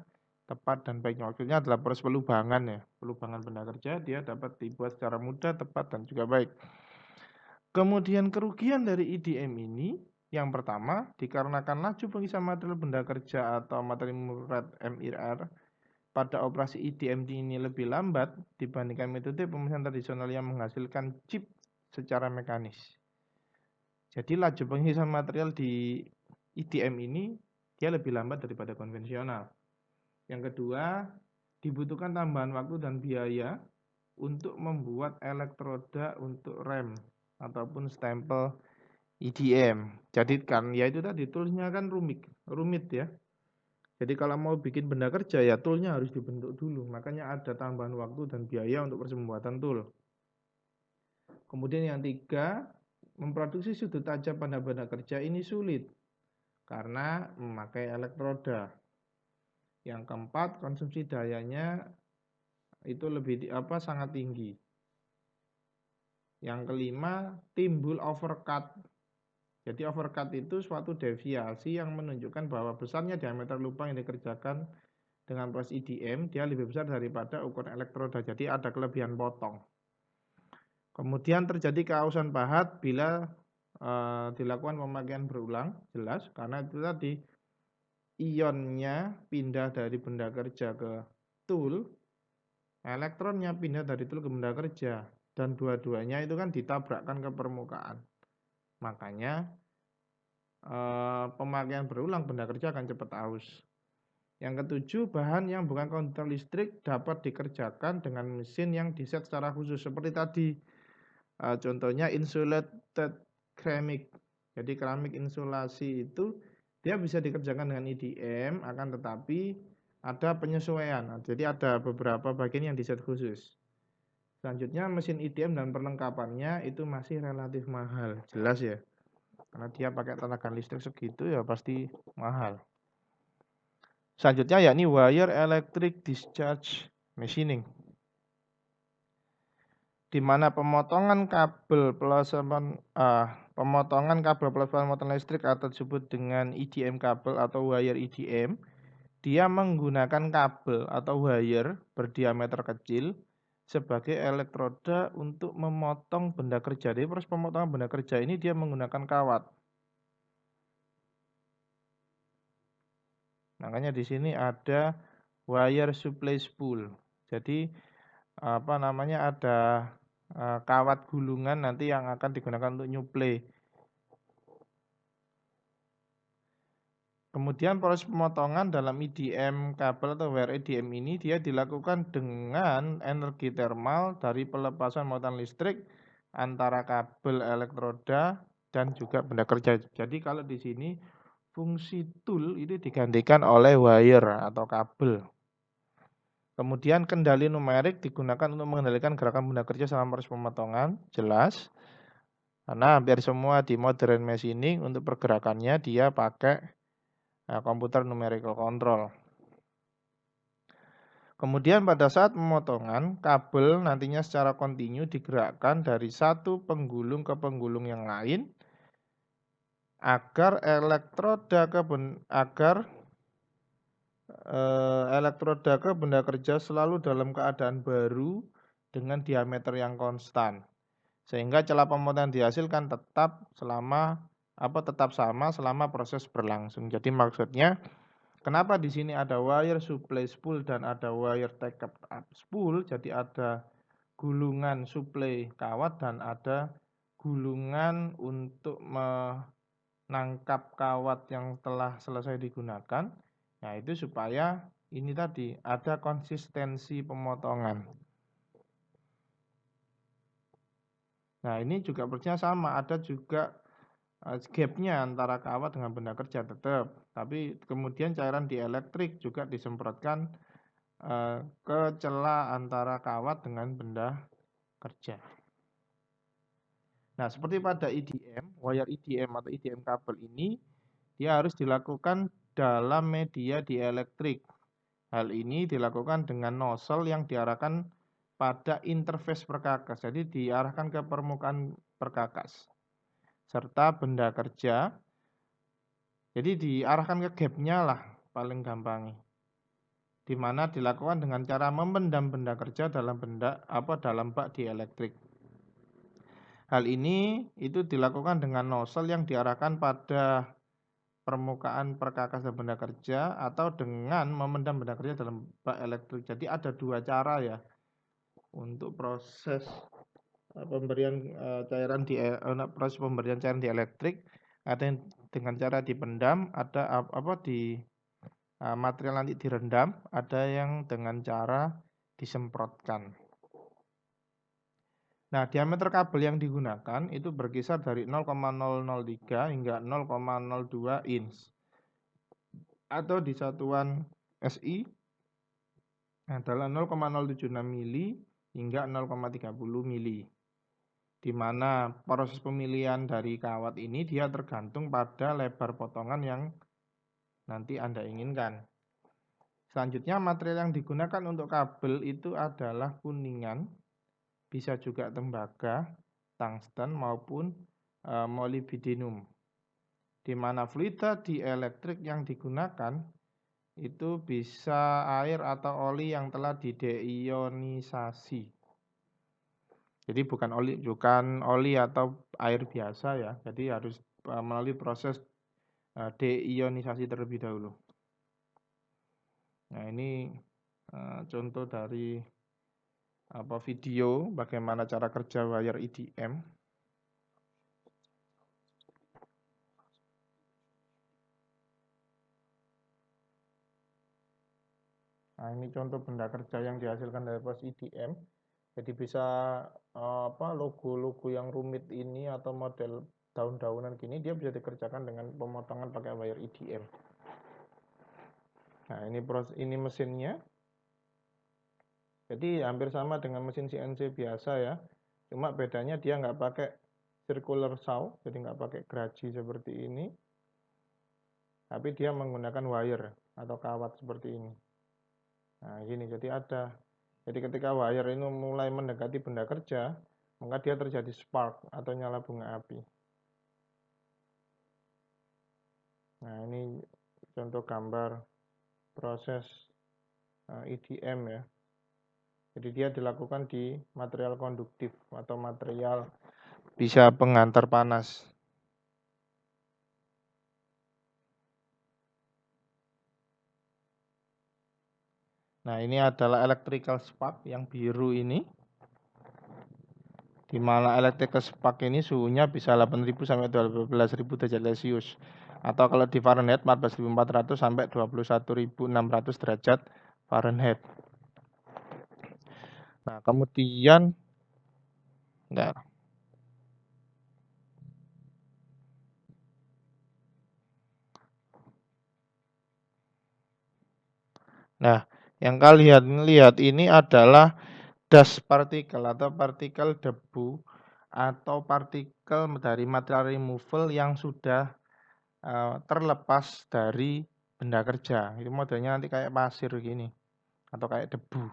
tepat dan baik. Maksudnya adalah proses pelubangan ya. Pelubangan benda kerja dia dapat dibuat secara mudah, tepat dan juga baik. Kemudian kerugian dari IDM ini, yang pertama, dikarenakan laju pengisian material benda kerja atau materi murad MIR pada operasi IDM ini lebih lambat dibandingkan metode pemesinan tradisional yang menghasilkan chip secara mekanis. Jadi laju pengisian material di IDM ini dia lebih lambat daripada konvensional. Yang kedua, dibutuhkan tambahan waktu dan biaya untuk membuat elektroda untuk rem ataupun stempel IDM. Jadi kan ya itu tadi toolsnya kan rumit ya. Jadi kalau mau bikin benda kerja ya toolnya harus dibentuk dulu. Makanya ada tambahan waktu dan biaya untuk pembuatan tool. Kemudian yang tiga, memproduksi sudut tajam pada benda kerja ini sulit karena memakai elektroda. Yang keempat, konsumsi dayanya itu sangat tinggi. Yang kelima, timbul overcut. Jadi overcut itu suatu deviasi yang menunjukkan bahwa besarnya diameter lubang yang dikerjakan dengan proses IDM dia lebih besar daripada ukuran elektroda. Jadi ada kelebihan potong. Kemudian terjadi keausan pahat bila dilakukan pemakaian berulang, jelas karena itu tadi ionnya pindah dari benda kerja ke tool, elektronnya pindah dari tool ke benda kerja, dan dua-duanya itu kan ditabrakkan ke permukaan. Makanya pemakaian berulang benda kerja akan cepat aus. Yang ketujuh, bahan yang bukan konduktor listrik dapat dikerjakan dengan mesin yang diset secara khusus. Seperti tadi, contohnya insulated keramik. Jadi keramik insulasi itu dia bisa dikerjakan dengan IDM, akan tetapi ada penyesuaian. Jadi ada beberapa bagian yang diset khusus. Selanjutnya mesin IDM dan perlengkapannya itu masih relatif mahal, jelas ya. Karena dia pakai tenaga listrik segitu ya pasti mahal. Selanjutnya yakni wire electric discharge machining, di mana pemotongan kabel pelepasan motor listrik atau disebut dengan IDM kabel atau wire IDM. Dia menggunakan kabel atau wire berdiameter kecil sebagai elektroda untuk memotong benda kerja. Jadi proses pemotongan benda kerja ini dia menggunakan kawat. Makanya di sini ada wire supply spool. Jadi ada kawat gulungan nanti yang akan digunakan untuk nyuplai. Kemudian proses pemotongan dalam IDM kabel atau wire IDM ini dia dilakukan dengan energi thermal dari pelepasan muatan listrik antara kabel elektroda dan juga benda kerja. Jadi kalau di sini fungsi tool itu digantikan oleh wire atau kabel. Kemudian kendali numerik digunakan untuk mengendalikan gerakan benda kerja selama proses pemotongan, jelas. Karena hampir semua di modern machining untuk pergerakannya dia pakai komputer numerical control. Kemudian pada saat pemotongan, kabel nantinya secara kontinu digerakkan dari satu penggulung ke penggulung yang lain agar elektroda ke benda kerja selalu dalam keadaan baru dengan diameter yang konstan. Sehingga celah pemotongan dihasilkan tetap sama selama proses berlangsung. Jadi maksudnya kenapa di sini ada wire supply spool dan ada wire take up spool? Jadi ada gulungan supply kawat dan ada gulungan untuk menangkap kawat yang telah selesai digunakan. Nah, itu supaya ini tadi ada konsistensi pemotongan. Nah, ini juga percaya sama, ada juga gapnya antara kawat dengan benda kerja tetap. Tapi kemudian cairan dielektrik juga disemprotkan ke celah antara kawat dengan benda kerja. Nah, seperti pada IDM, wire IDM atau IDM kabel ini, dia harus dilakukan dalam media dielektrik. Hal ini dilakukan dengan nozzle yang diarahkan pada interface perkakas, jadi diarahkan ke permukaan perkakas, serta benda kerja, jadi diarahkan ke gapnya lah paling gampang, di mana dilakukan dengan cara memendam benda kerja dalam bak dielektrik. Hal ini itu dilakukan dengan nozzle yang diarahkan pada permukaan perkakas dan benda kerja atau dengan memendam benda kerja dalam bak elektrik. Jadi ada dua cara ya untuk proses pemberian cairan dielektrik. Ada yang dengan cara dipendam, ada material nanti direndam, ada yang dengan cara disemprotkan. Nah, diameter kabel yang digunakan itu berkisar dari 0,003 hingga 0,02 inch. Atau di satuan SI adalah 0,076 mili hingga 0,30 mili. Di mana proses pemilihan dari kawat ini dia tergantung pada lebar potongan yang nanti Anda inginkan. Selanjutnya material yang digunakan untuk kabel itu adalah kuningan, bisa juga tembaga, tungsten maupun molybdenum. Di mana fluida dielektrik yang digunakan itu bisa air atau oli yang telah dideionisasi. Jadi bukan oli atau air biasa ya. Jadi harus melalui proses deionisasi terlebih dahulu. Nah, ini contoh dari video bagaimana cara kerja wire IDM. Nah, ini contoh benda kerja yang dihasilkan dari proses IDM. Jadi bisa logo-logo yang rumit ini atau model daun-daunan gini dia bisa dikerjakan dengan pemotongan pakai wire IDM. Nah, ini mesinnya. Jadi hampir sama dengan mesin CNC biasa ya. Cuma bedanya dia nggak pakai circular saw, jadi nggak pakai geraji seperti ini. Tapi dia menggunakan wire atau kawat seperti ini. Nah, gini, jadi ketika wire ini mulai mendekati benda kerja, maka dia terjadi spark atau nyala bunga api. Nah, ini contoh gambar proses IDM ya. Jadi dia dilakukan di material konduktif atau material bisa penghantar panas. Nah, ini adalah electrical spark yang biru ini. di mana electrical spark ini suhunya bisa 8.000 sampai 12.000 derajat Celcius, atau kalau di Fahrenheit 14.400 sampai 21.600 derajat Fahrenheit. Nah, kemudian yang kalian lihat ini adalah dust particle atau partikel debu atau partikel dari material removal yang sudah terlepas dari benda kerja. Itu modelnya nanti kayak pasir gini atau kayak debu.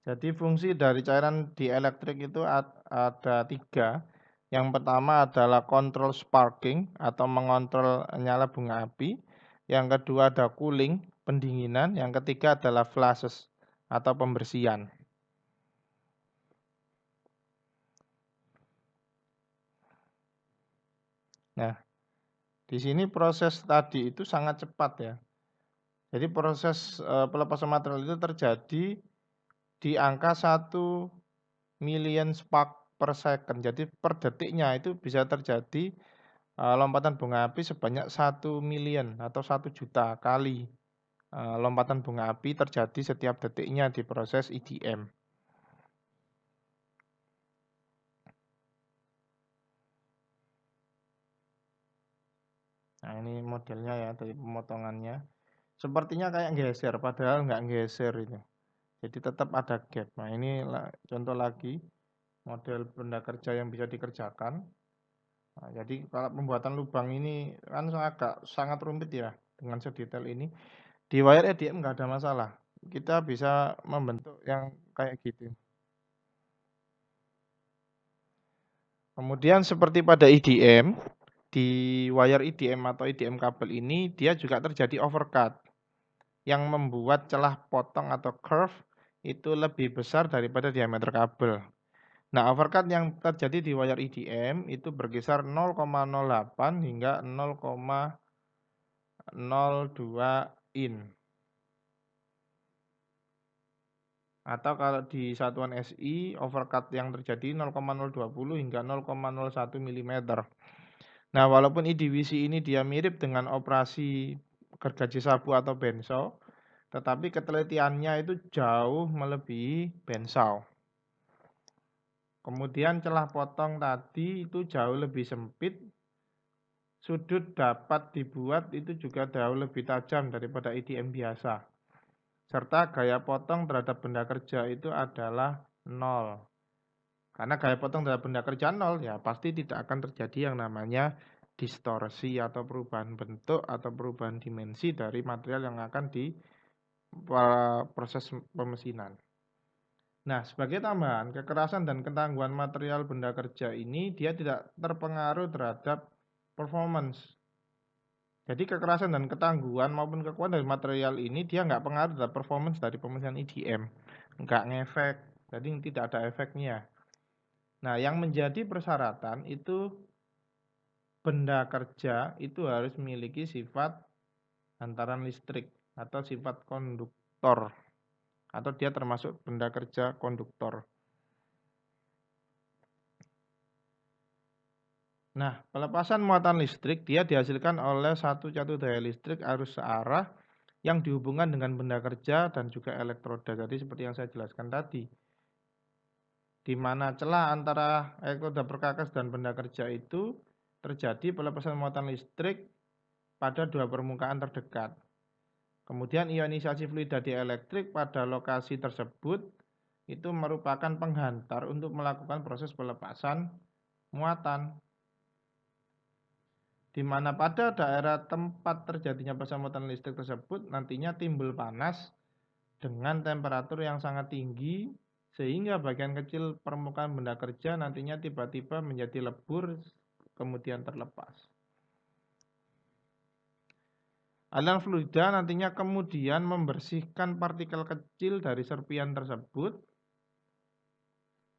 Jadi fungsi dari cairan dielektrik itu ada 3. Yang pertama adalah control sparking atau mengontrol nyala bunga api. Yang kedua ada cooling, pendinginan. Yang ketiga adalah flashes atau pembersihan. Nah, di sini proses tadi itu sangat cepat ya. Jadi proses pelepasan material itu terjadi di angka 1 million spark per second. Jadi per detiknya itu bisa terjadi lompatan bunga api sebanyak 1 million atau 1 juta kali lompatan bunga api terjadi setiap detiknya di proses EDM. Nah, ini modelnya ya dari pemotongannya. Sepertinya kayak geser, padahal nggak geser ini. Jadi tetap ada gap. Nah, ini contoh lagi model benda kerja yang bisa dikerjakan. Nah, jadi kalau pembuatan lubang ini kan sangat rumit ya dengan sedetail ini. Di wire EDM nggak ada masalah. Kita bisa membentuk yang kayak gitu. Kemudian seperti pada EDM, di wire EDM atau EDM kabel ini dia juga terjadi overcut yang membuat celah potong atau curve itu lebih besar daripada diameter kabel. Nah, overcut yang terjadi di wire EDM itu berkisar 0,08 hingga 0,02 in. Atau kalau di satuan SI, overcut yang terjadi 0,020 hingga 0,01 mm. Nah, walaupun IDWC ini dia mirip dengan operasi gergaji sabu atau benso, tetapi ketelitiannya itu jauh melebihi benso. Kemudian celah potong tadi itu jauh lebih sempit, sudut dapat dibuat itu juga jauh lebih tajam daripada IDM biasa. Serta gaya potong terhadap benda kerja itu adalah 0. Karena gaya potong terhadap benda kerja 0, ya pasti tidak akan terjadi yang namanya distorsi atau perubahan bentuk atau perubahan dimensi dari material yang akan di proses pemesinan. Nah, sebagai tambahan, kekerasan dan ketangguhan material benda kerja ini dia tidak terpengaruh terhadap performance. Jadi kekerasan dan ketangguhan maupun kekuatan dari material ini dia nggak pengaruh terhadap performance dari pemesinan EDM. Nggak ngefek, jadi tidak ada efeknya. Nah, yang menjadi persyaratan itu benda kerja itu harus memiliki sifat hantaran listrik atau sifat konduktor. Atau dia termasuk benda kerja konduktor. Nah, pelepasan muatan listrik dia dihasilkan oleh satu catu daya listrik arus searah yang dihubungkan dengan benda kerja dan juga elektroda. Jadi seperti yang saya jelaskan tadi, di mana celah antara elektroda perkakas dan benda kerja itu terjadi pelepasan muatan listrik pada dua permukaan terdekat. Kemudian ionisasi fluida dielektrik pada lokasi tersebut itu merupakan penghantar untuk melakukan proses pelepasan muatan. Di mana pada daerah tempat terjadinya pelepasan muatan listrik tersebut nantinya timbul panas dengan temperatur yang sangat tinggi sehingga bagian kecil permukaan benda kerja nantinya tiba-tiba menjadi lebur kemudian terlepas. Aliran fluida nantinya kemudian membersihkan partikel kecil dari serpian tersebut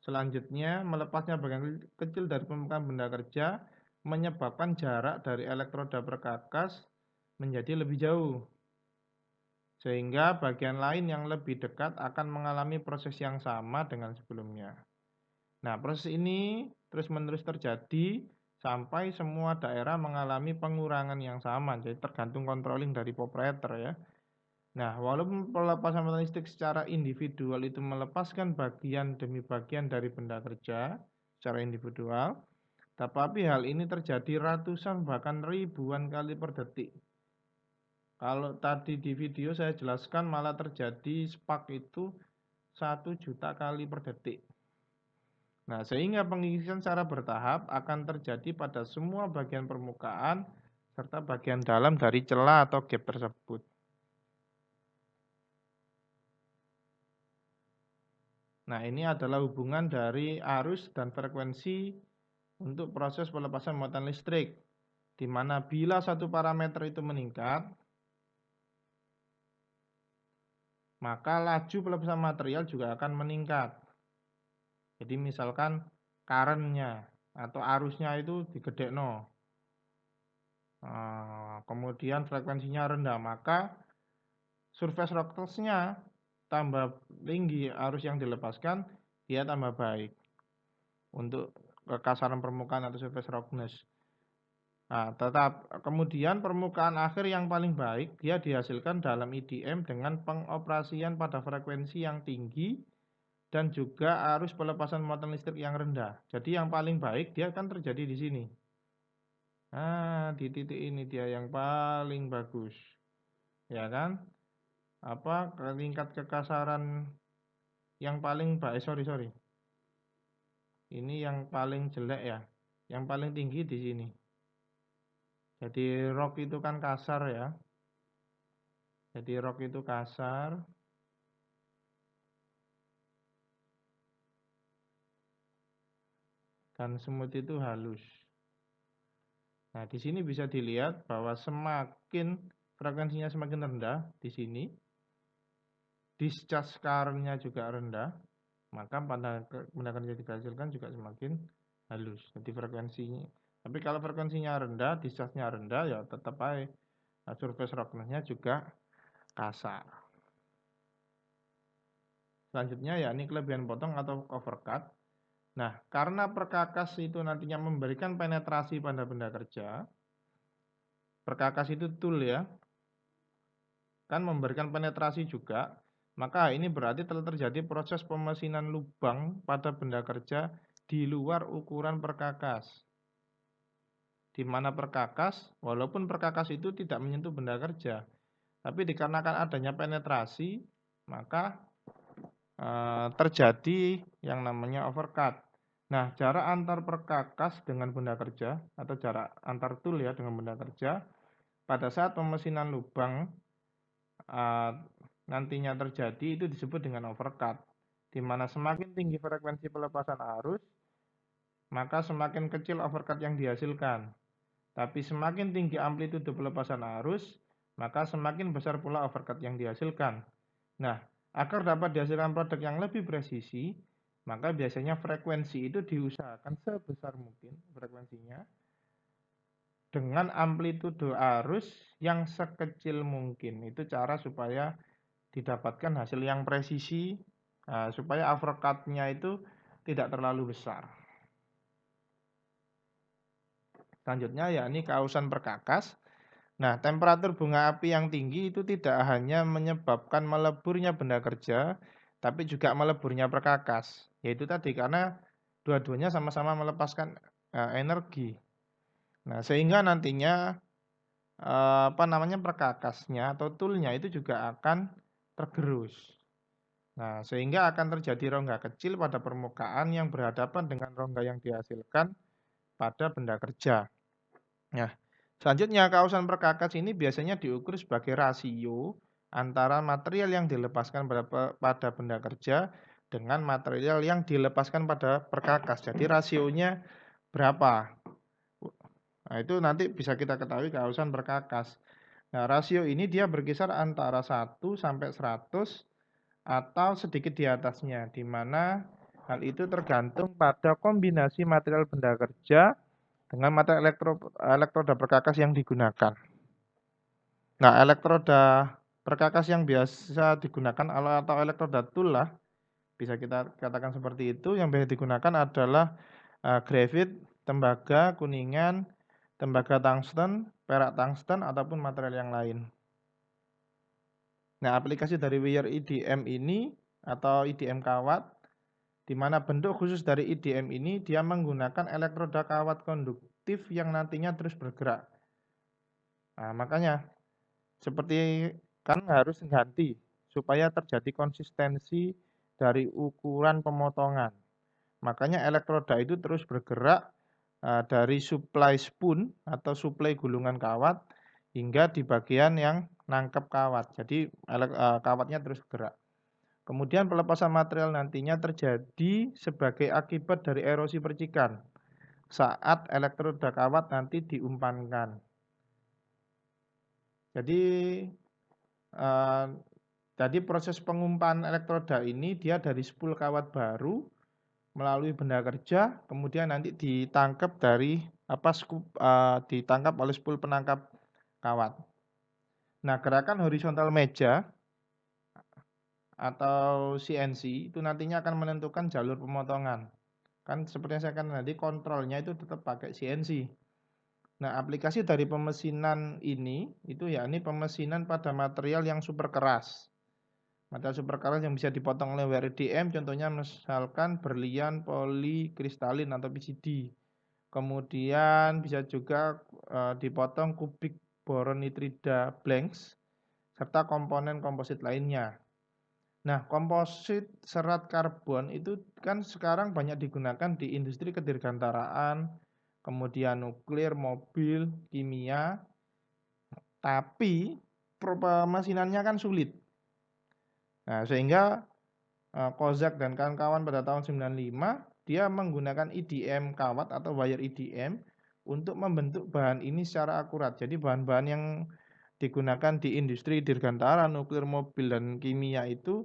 Selanjutnya, melepasnya bagian kecil dari permukaan benda kerja menyebabkan jarak dari elektroda perkakas menjadi lebih jauh, sehingga bagian lain yang lebih dekat akan mengalami proses yang sama dengan sebelumnya. Nah, proses ini terus-menerus terjadi sampai semua daerah mengalami pengurangan yang sama, jadi tergantung controlling dari operator ya. Nah, walaupun pelepasan mata listrik secara individual itu melepaskan bagian demi bagian dari benda kerja secara individual, tetapi hal ini terjadi ratusan bahkan ribuan kali per detik. Kalau tadi di video saya jelaskan malah terjadi spark itu 1 juta kali per detik. Nah, sehingga pengisian secara bertahap akan terjadi pada semua bagian permukaan serta bagian dalam dari celah atau gap tersebut. Nah, ini adalah hubungan dari arus dan frekuensi untuk proses pelepasan muatan listrik, di mana bila satu parameter itu meningkat, maka laju pelepasan material juga akan meningkat. Jadi misalkan current-nya atau arusnya itu digedekno, kemudian frekuensinya rendah, maka surface roughness-nya tambah tinggi, arus yang dilepaskan dia tambah baik untuk kekasaran permukaan atau surface roughness. Nah, tetap kemudian permukaan akhir yang paling baik dia dihasilkan dalam IDM dengan pengoperasian pada frekuensi yang tinggi dan juga arus pelepasan muatan listrik yang rendah. Jadi yang paling baik dia akan terjadi di sini. Nah, di titik ini dia yang paling bagus. Ya kan? Apa tingkat kekasaran yang paling baik, sorry. Ini yang paling jelek ya. Yang paling tinggi di sini. Jadi rock itu kan kasar ya. Jadi rock itu kasar. Dan smooth itu halus. Nah, di sini bisa dilihat bahwa semakin frekuensinya semakin rendah di sini, discharge current-nya juga rendah, maka pada benda kerja dihasilkan juga semakin halus. Jadi frekuensinya. Tapi kalau frekuensinya rendah, discharge-nya rendah, ya tetap aja surface roughness-nya juga kasar. Selanjutnya ya ini kelebihan potong atau overcut. Nah, karena perkakas itu nantinya memberikan penetrasi pada benda kerja, perkakas itu tool ya, kan memberikan penetrasi juga, maka ini berarti telah terjadi proses pemesinan lubang pada benda kerja di luar ukuran perkakas. Di mana perkakas, walaupun perkakas itu tidak menyentuh benda kerja, tapi dikarenakan adanya penetrasi, maka terjadi yang namanya overcut. Nah, jarak antar perkakas dengan benda kerja atau jarak antar tool ya dengan benda kerja pada saat pemesinan lubang nantinya terjadi itu disebut dengan overcut, di mana semakin tinggi frekuensi pelepasan arus, maka semakin kecil overcut yang dihasilkan. Tapi semakin tinggi amplitude pelepasan arus, maka semakin besar pula overcut yang dihasilkan. Nah, agar dapat dihasilkan produk yang lebih presisi, maka biasanya frekuensi itu diusahakan sebesar mungkin frekuensinya dengan amplitude arus yang sekecil mungkin. Itu cara supaya didapatkan hasil yang presisi, supaya overcut-nya itu tidak terlalu besar. Selanjutnya yakni kausan perkakas. Nah, temperatur bunga api yang tinggi itu tidak hanya menyebabkan meleburnya benda kerja, tapi juga meleburnya perkakas. Yaitu tadi karena dua-duanya sama-sama melepaskan energi. Nah, sehingga nantinya perkakasnya atau toolnya itu juga akan tergerus. Nah, sehingga akan terjadi rongga kecil pada permukaan yang berhadapan dengan rongga yang dihasilkan pada benda kerja. Nah, selanjutnya kausan perkakas ini biasanya diukur sebagai rasio antara material yang dilepaskan pada benda kerja dengan material yang dilepaskan pada perkakas. Jadi rasionya berapa? Nah, itu nanti bisa kita ketahui kausan perkakas. Nah, rasio ini dia berkisar antara 1 sampai 100 atau sedikit di atasnya, di mana Hal itu tergantung pada kombinasi material benda kerja dengan material elektroda perkakas yang digunakan. Nah, elektroda perkakas yang biasa digunakan atau elektroda tool lah, bisa kita katakan seperti itu, yang biasa digunakan adalah grafit, tembaga, kuningan, tembaga tungsten, perak tungsten, ataupun material yang lain. Nah, aplikasi dari wire EDM ini atau EDM kawat, di mana bentuk khusus dari EDM ini dia menggunakan elektroda kawat konduktif yang nantinya terus bergerak. Nah, makanya seperti kan harus ganti supaya terjadi konsistensi dari ukuran pemotongan. Makanya elektroda itu terus bergerak dari supply spoon atau supply gulungan kawat hingga di bagian yang nangkep kawat. Jadi kawatnya terus bergerak. Kemudian pelepasan material nantinya terjadi sebagai akibat dari erosi percikan saat elektroda kawat nanti diumpankan. Jadi proses pengumpalan elektroda ini dia dari spool kawat baru melalui benda kerja, kemudian nanti ditangkap ditangkap oleh spool penangkap kawat. Nah, gerakan horizontal meja atau CNC itu nantinya akan menentukan jalur pemotongan. Kan seperti yang saya katakan tadi, kontrolnya itu tetap pakai CNC. Nah, aplikasi dari pemesinan ini itu yakni pemesinan pada material yang super keras. Material super keras yang bisa dipotong oleh wire EDM, contohnya misalkan berlian, polikristalin atau PCD. Kemudian bisa juga dipotong kubik boron nitrida blanks serta komponen komposit lainnya. Nah, komposit serat karbon itu kan sekarang banyak digunakan di industri kedirgantaraan, kemudian nuklir, mobil, kimia, tapi pemesinannya kan sulit. Nah, sehingga Kozak dan kawan-kawan pada tahun 95 dia menggunakan EDM kawat atau wire EDM untuk membentuk bahan ini secara akurat. Jadi bahan-bahan yang digunakan di industri dirgantara, nuklir, mobil, dan kimia itu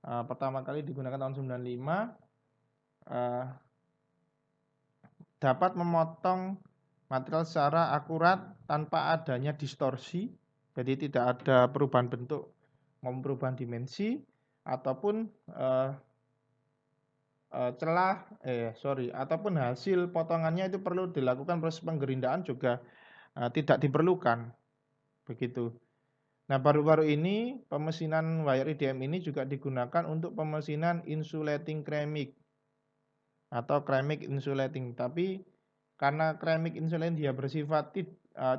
pertama kali digunakan tahun 95 dapat memotong material secara akurat tanpa adanya distorsi. Jadi tidak ada perubahan bentuk maupun perubahan dimensi ataupun ataupun hasil potongannya itu perlu dilakukan proses penggerindaan juga tidak diperlukan begitu. Nah, baru-baru ini pemesinan wire EDM ini juga digunakan untuk pemesinan insulating keramik atau keramik insulating. Tapi karena keramik insulating dia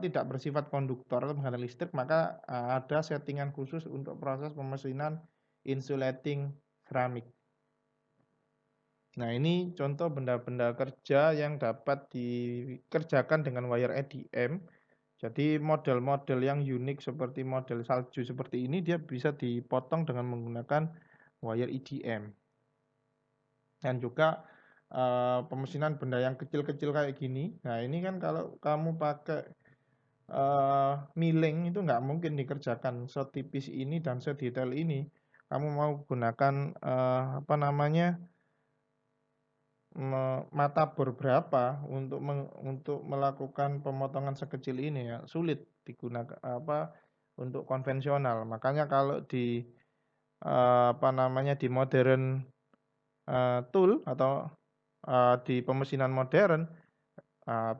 tidak bersifat konduktor atau menghantar listrik, maka ada settingan khusus untuk proses pemesinan insulating keramik. Nah, ini contoh benda-benda kerja yang dapat dikerjakan dengan wire EDM. Jadi model-model yang unik seperti model salju seperti ini dia bisa dipotong dengan menggunakan wire EDM. Dan juga pemesinan benda yang kecil-kecil kayak gini. Nah, ini kan kalau kamu pakai milling itu nggak mungkin dikerjakan setipis ini dan sedetail ini. Kamu mau gunakan mata bor berapa untuk melakukan pemotongan sekecil ini ya sulit digunakan untuk konvensional. Makanya kalau di di modern tool atau di pemesinan modern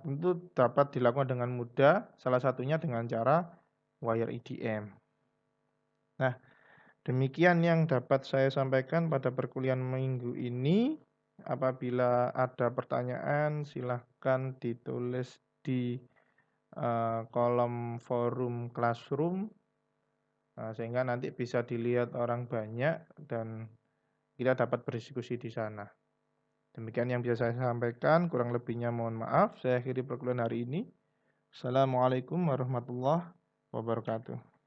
tentu dapat dilakukan dengan mudah, salah satunya dengan cara wire EDM. Nah, demikian yang dapat saya sampaikan pada perkuliahan minggu ini. Apabila ada pertanyaan, silahkan ditulis di kolom forum classroom, sehingga nanti bisa dilihat orang banyak dan kita dapat berdiskusi di sana. Demikian yang bisa saya sampaikan, kurang lebihnya mohon maaf. Saya akhiri perkuliahan hari ini. Assalamualaikum warahmatullahi wabarakatuh.